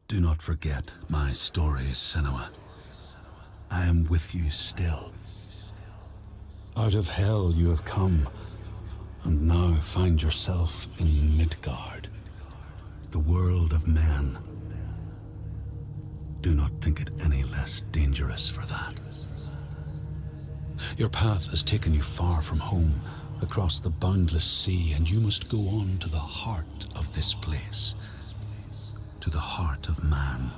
Do not forget my stories, Senua. I am with you still. Out of hell you have come, and now find yourself in Midgard, the world of men. Do not think it any less dangerous for that. Your path has taken you far from home, across the boundless sea, and you must go on to the heart of this place, to the heart of man.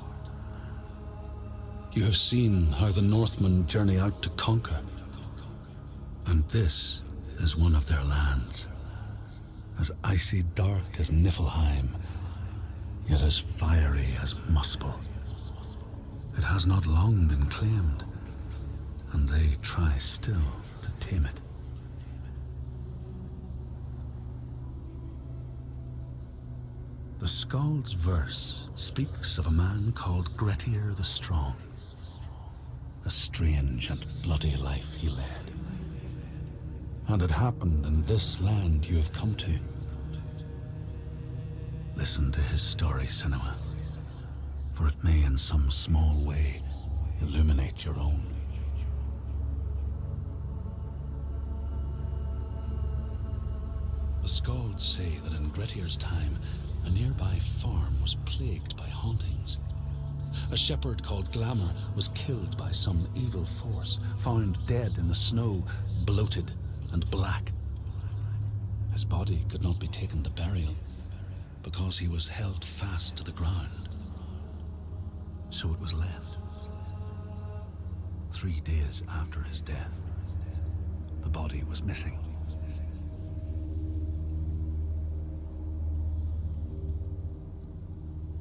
You have seen how the Northmen journey out to conquer, and this is one of their lands, as icy dark as Niflheim, yet as fiery as Muspel. It has not long been claimed, and they try still to tame it. The Skald's verse speaks of a man called Grettir the Strong. A strange and bloody life he led. And it happened in this land you have come to. Listen to his story, Senua, for it may in some small way illuminate your own. The Skalds say that in Grettir's time, a nearby farm was plagued by hauntings. A shepherd called Glamour was killed by some evil force, found dead in the snow, bloated and black. His body could not be taken to burial because he was held fast to the ground. So it was left. 3 days after his death, the body was missing.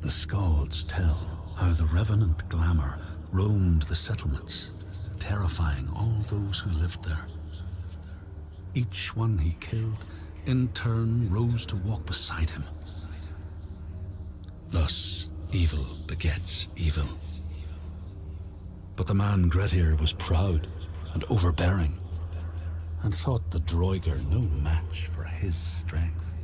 The Skalds tell how the revenant Glamour roamed the settlements, terrifying all those who lived there. Each one he killed, in turn, rose to walk beside him. Thus, evil begets evil. But the man Grettir was proud and overbearing, and thought the Droiger no match for his strength.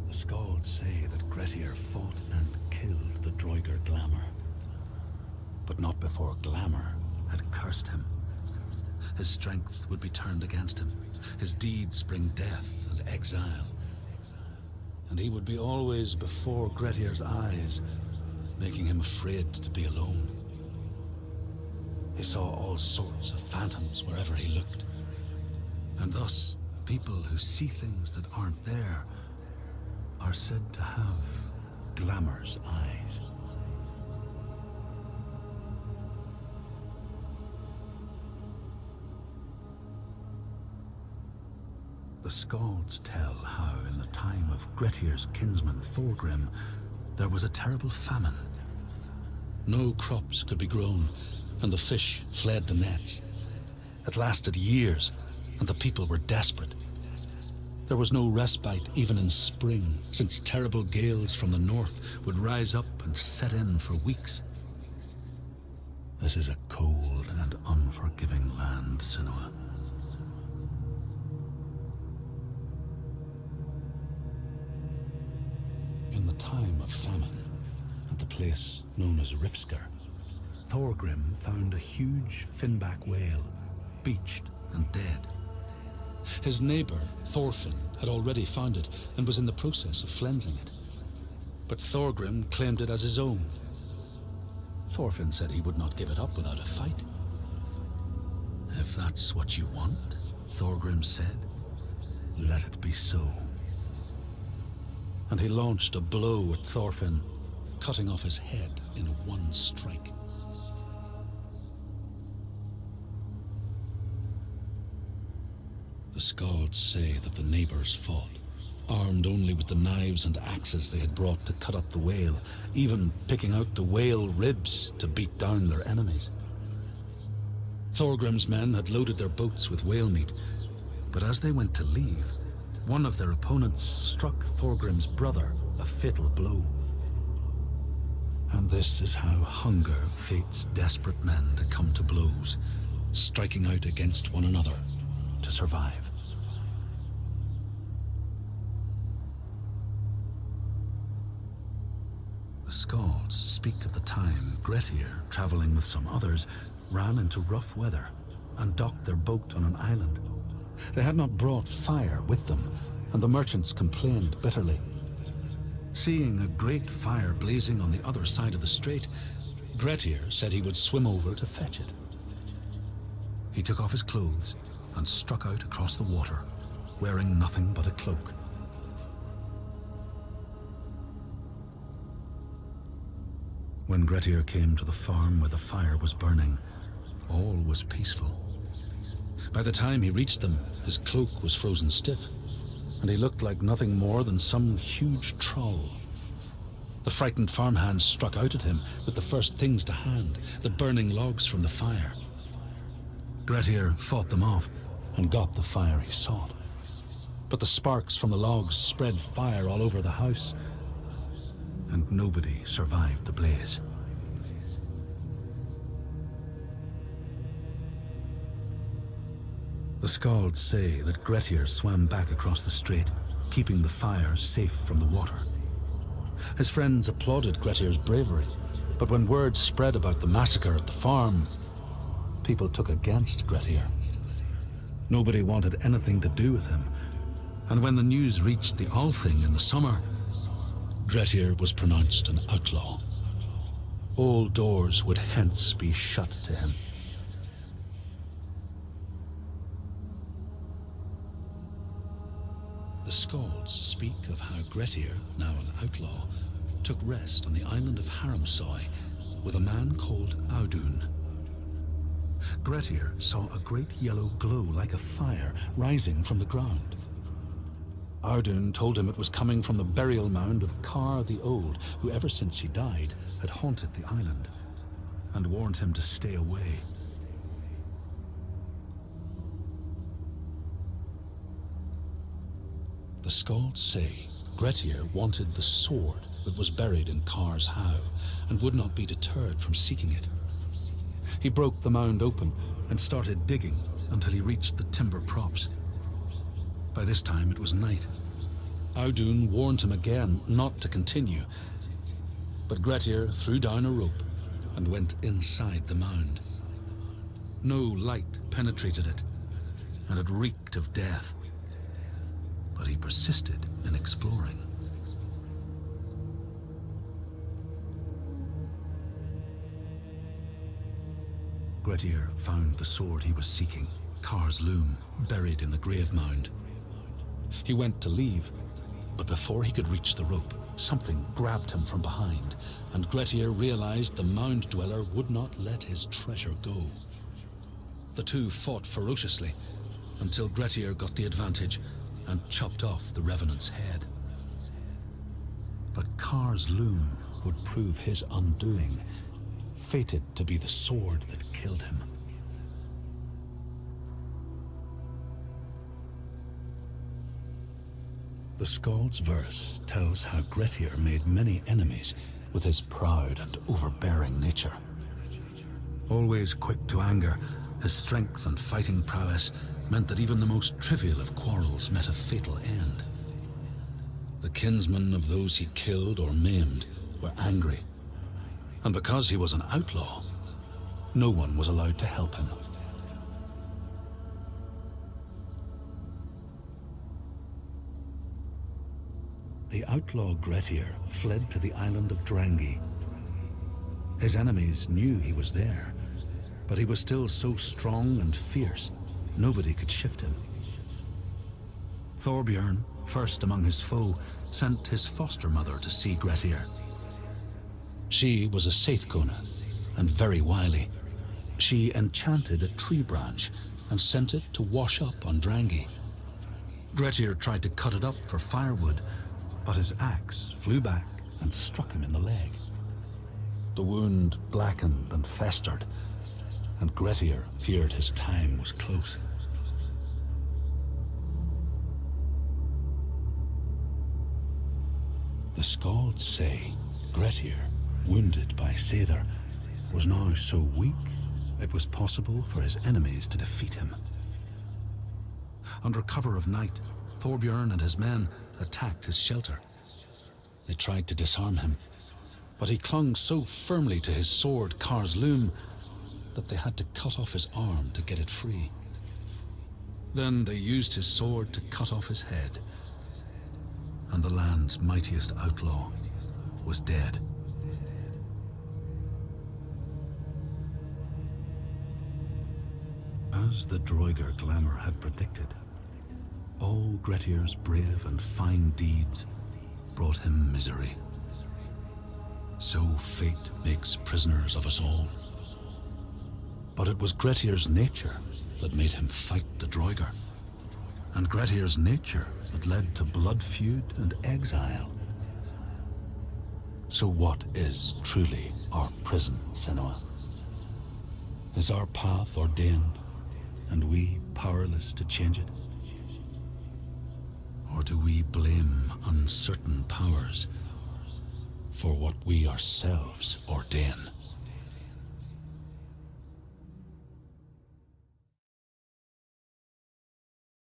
The Skalds say that Grettir fought and killed the Droiger Glamour, but not before Glamour had cursed him. His strength would be turned against him, his deeds bring death and exile, and he would be always before Grettir's eyes, making him afraid to be alone. He saw all sorts of phantoms wherever he looked, and thus people who see things that aren't there are said to have Glamour's eyes. The Skalds tell how in the time of Grettir's kinsman Thorgrim, there was a terrible famine. No crops could be grown, and the fish fled the nets. It lasted years, and the people were desperate. There was no respite even in spring, since terrible gales from the north would rise up and set in for weeks. This is a cold and unforgiving land, Senua. In the time of famine, at the place known as Rifskar, Thorgrim found a huge finback whale, beached and dead. His neighbor, Thorfinn, had already found it and was in the process of flensing it. But Thorgrim claimed it as his own. Thorfinn said he would not give it up without a fight. If that's what you want, Thorgrim said, let it be so. And he launched a blow at Thorfinn, cutting off his head in one strike. The Skalds say that the neighbors fought, armed only with the knives and axes they had brought to cut up the whale, even picking out the whale ribs to beat down their enemies. Thorgrim's men had loaded their boats with whale meat, but as they went to leave, one of their opponents struck Thorgrim's brother a fatal blow. And this is how hunger fates desperate men to come to blows, striking out against one another to survive. The Skalds speak of the time Grettir, travelling with some others, ran into rough weather and docked their boat on an island. They had not brought fire with them, and the merchants complained bitterly. Seeing a great fire blazing on the other side of the strait, Grettir said he would swim over to fetch it. He took off his clothes and struck out across the water, wearing nothing but a cloak. When Grettir came to the farm where the fire was burning, all was peaceful. By the time he reached them, his cloak was frozen stiff, and he looked like nothing more than some huge troll. The frightened farmhands struck out at him with the first things to hand, the burning logs from the fire. Grettir fought them off and got the fire he sought. But the sparks from the logs spread fire all over the house, and nobody survived the blaze. The Skalds say that Grettir swam back across the strait, keeping the fire safe from the water. His friends applauded Grettir's bravery, but when word spread about the massacre at the farm, people took against Grettir. Nobody wanted anything to do with him, and when the news reached the Althing in the summer, Grettir was pronounced an outlaw. All doors would hence be shut to him. The Skalds speak of how Grettir, now an outlaw, took rest on the island of Haramsøy with a man called Audun. Grettir saw a great yellow glow like a fire rising from the ground. Audun told him it was coming from the burial mound of Kar the Old, who ever since he died had haunted the island, and warned him to stay away. The Skalds say Grettir wanted the sword that was buried in Kar's howe, and would not be deterred from seeking it. He broke the mound open and started digging until he reached the timber props. By this time it was night. Audun warned him again not to continue, but Grettir threw down a rope and went inside the mound. No light penetrated it, and it reeked of death. But he persisted in exploring. Grettir found the sword he was seeking, Kar's loom, buried in the grave mound. He went to leave, but before he could reach the rope, something grabbed him from behind, and Grettir realized the mound dweller would not let his treasure go. The two fought ferociously until Grettir got the advantage and chopped off the revenant's head. But Kar's loom would prove his undoing, fated to be the sword that killed him. The Skald's verse tells how Grettir made many enemies with his proud and overbearing nature. Always quick to anger, his strength and fighting prowess meant that even the most trivial of quarrels met a fatal end. The kinsmen of those he killed or maimed were angry, and because he was an outlaw, no one was allowed to help him. The outlaw Grettir fled to the island of Drangi. His enemies knew he was there, but he was still so strong and fierce, nobody could shift him. Thorbjorn, first among his foe, sent his foster mother to see Grettir. She was a Seithkona and very wily. She enchanted a tree branch and sent it to wash up on Drangi. Grettir tried to cut it up for firewood, but his axe flew back and struck him in the leg. The wound blackened and festered, and Grettir feared his time was close. The Skalds say Grettir, wounded by Seidr, was now so weak it was possible for his enemies to defeat him. Under cover of night, Thorbjorn and his men attacked his shelter. They tried to disarm him, but he clung so firmly to his sword, Kar's loom, that they had to cut off his arm to get it free. Then they used his sword to cut off his head, and the land's mightiest outlaw was dead. As the Droigar glamour had predicted, all Grettir's brave and fine deeds brought him misery. So fate makes prisoners of us all. But it was Grettir's nature that made him fight the Droigar, and Grettir's nature that led to blood feud and exile. So what is truly our prison, Senua? Is our path ordained, and we powerless to change it? Or do we blame uncertain powers for what we ourselves ordain?